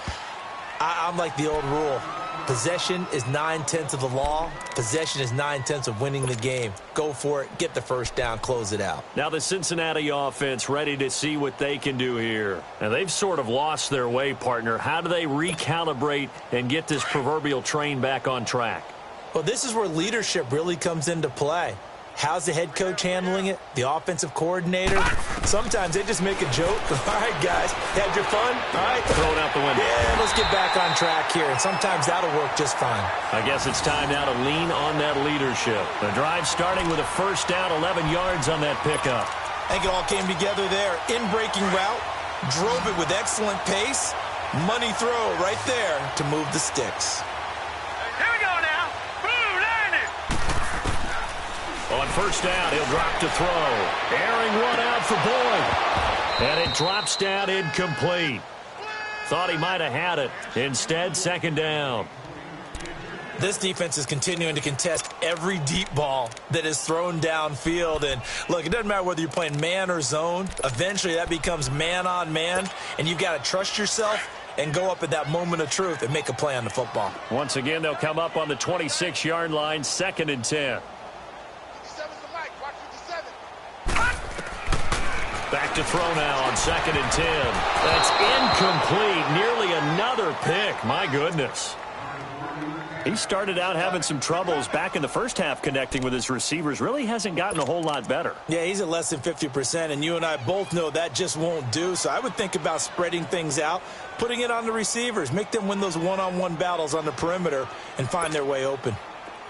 I'm like the old rule. Possession is 9/10 of the law. Possession is 9/10 of winning the game. Go for it. Get the first down. Close it out. Now the Cincinnati offense ready to see what they can do here. And they've sort of lost their way, partner. How do they recalibrate and get this proverbial train back on track? Well, this is where leadership really comes into play. How's the head coach handling it? The offensive coordinator? Sometimes they just make a joke. All right, guys, had your fun? All right. Throw it out the window. Yeah, let's get back on track here. And sometimes that'll work just fine. I guess it's time now to lean on that leadership. The drive starting with a first down, 11 yards on that pickup. I think it all came together there. In-breaking route, drove it with excellent pace. Money throw right there to move the sticks. Here we go now. Blue landed. On first down, he'll drop to throw. Airing one out for Boyd. And it drops down incomplete. Thought he might have had it. Instead, second down. This defense is continuing to contest every deep ball that is thrown downfield. And, look, it doesn't matter whether you're playing man or zone. Eventually, that becomes man on man, and you've got to trust yourself and go up at that moment of truth and make a play on the football. Once again, they'll come up on the 26-yard line, 2nd and 10. Back to throw now on 2nd and 10. That's incomplete. Nearly another pick. My goodness. He started out having some troubles back in the first half connecting with his receivers. Really hasn't gotten a whole lot better. Yeah, he's at less than 50%, and you and I both know that just won't do. So I would think about spreading things out, putting it on the receivers, make them win those one-on-one battles on the perimeter and find their way open.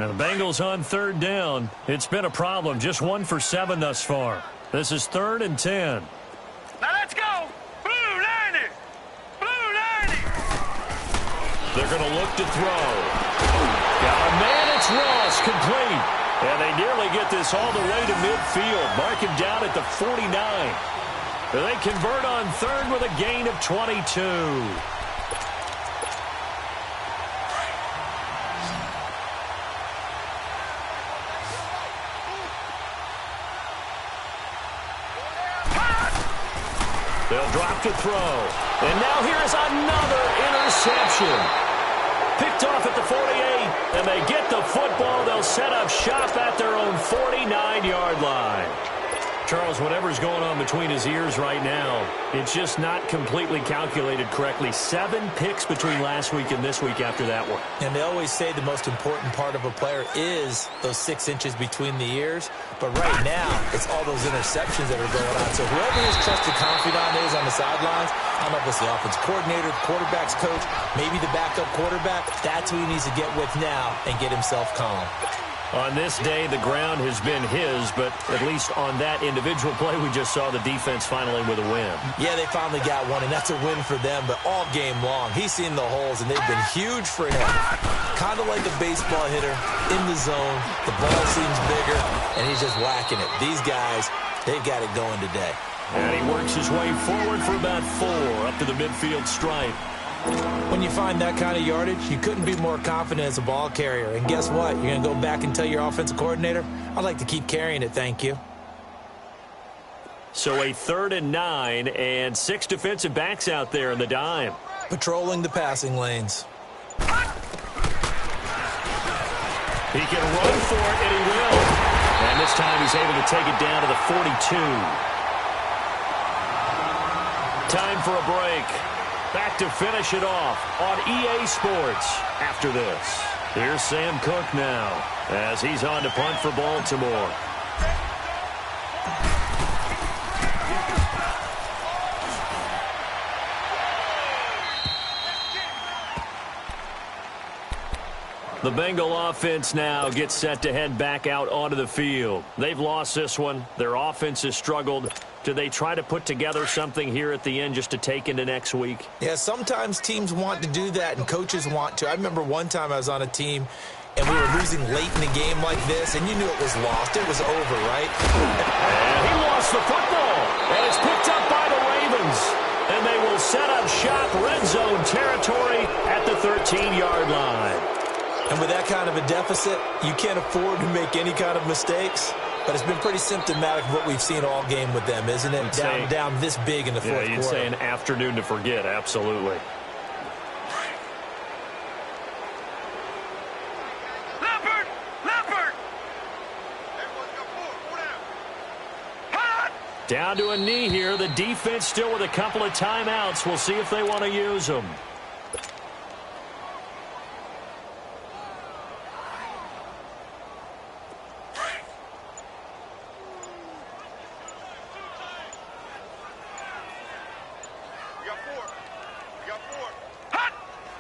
Now the Bengals on 3rd down. It's been a problem. Just 1 for 7 thus far. This is 3rd and 10. Now let's go. Blue 90. Blue 90. They're going to look to throw. Got a man, it's Ross, complete. And they nearly get this all the way to midfield. Mark him down at the 49. They convert on 3rd with a gain of 22. They'll drop to throw. And now here's another interception. Picked off at the 48, and they get the football. They'll set up shop at their own 49-yard line. Charles, whatever's going on between his ears right now, it's just not completely calculated correctly. 7 picks between last week and this week after that one. And they always say the most important part of a player is those 6 inches between the ears. But right now, it's all those interceptions that are going on. So whoever his trusted confidant is on the sidelines, I don't know if it's the offense coordinator, the quarterback's coach, maybe the backup quarterback, that's who he needs to get with now and get himself calm. On this day, the ground has been his, but at least on that individual play, we just saw the defense finally with a win. Yeah, they finally got one, and that's a win for them, but all game long, he's seen the holes, and they've been huge for him. Kind of like a baseball hitter in the zone. The ball seems bigger, and he's just whacking it. These guys, they've got it going today. And he works his way forward for about 4 up to the midfield stripe. When you find that kind of yardage, you couldn't be more confident as a ball carrier. And guess what? You're going to go back and tell your offensive coordinator, I'd like to keep carrying it, thank you. So a 3rd and 9 and 6 defensive backs out there in the dime. Patrolling the passing lanes. He can run for it, and he will. And this time he's able to take it down to the 42. Time for a break. Back to finish it off on EA Sports after this. Here's Sam Cook now as he's on to punt for Baltimore. The Bengal offense now gets set to head back out onto the field. They've lost this one. Their offense has struggled. Do they try to put together something here at the end just to take into next week? Yeah, sometimes teams want to do that and coaches want to. I remember one time I was on a team and we were losing late in a game like this, and you knew it was lost. It was over, right? And he lost the football, and it's picked up by the Ravens. And they will set up shop red zone territory at the 13-yard line. And with that kind of a deficit, you can't afford to make any kind of mistakes. But it's been pretty symptomatic of what we've seen all game with them, isn't it? Down this big in the fourth quarter. Yeah, you'd say an afternoon to forget, absolutely. Leopard! Leopard! Down to a knee here. The defense still with a couple of timeouts. We'll see if they want to use them.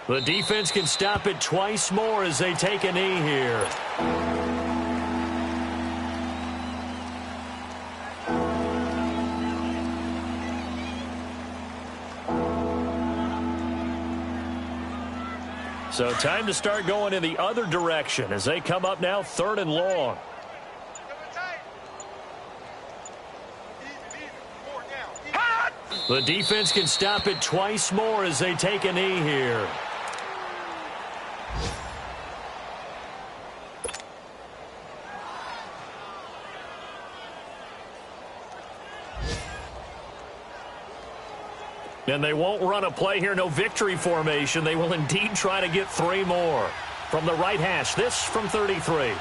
The defense can stop it twice more as they take a knee here. So time to start going in the other direction as they come up now 3rd and long. The defense can stop it twice more as they take a knee here. And they won't run a play here, no victory formation. They will indeed try to get 3 more. From the right hash, this from 33.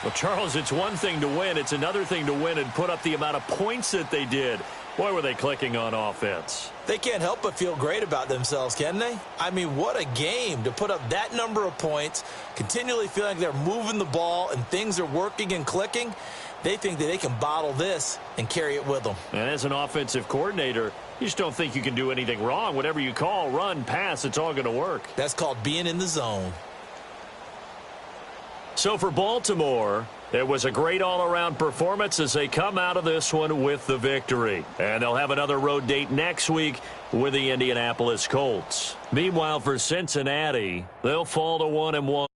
Well, Charles, it's one thing to win. It's another thing to win and put up the amount of points that they did. Boy, were they clicking on offense. They can't help but feel great about themselves, can they? I mean, what a game to put up that number of points, continually feeling like they're moving the ball and things are working and clicking. They think that they can bottle this and carry it with them. And as an offensive coordinator, you just don't think you can do anything wrong. Whatever you call, run, pass, it's all going to work. That's called being in the zone. So for Baltimore, it was a great all-around performance as they come out of this one with the victory. And they'll have another road date next week with the Indianapolis Colts. Meanwhile, for Cincinnati, they'll fall to 1-1.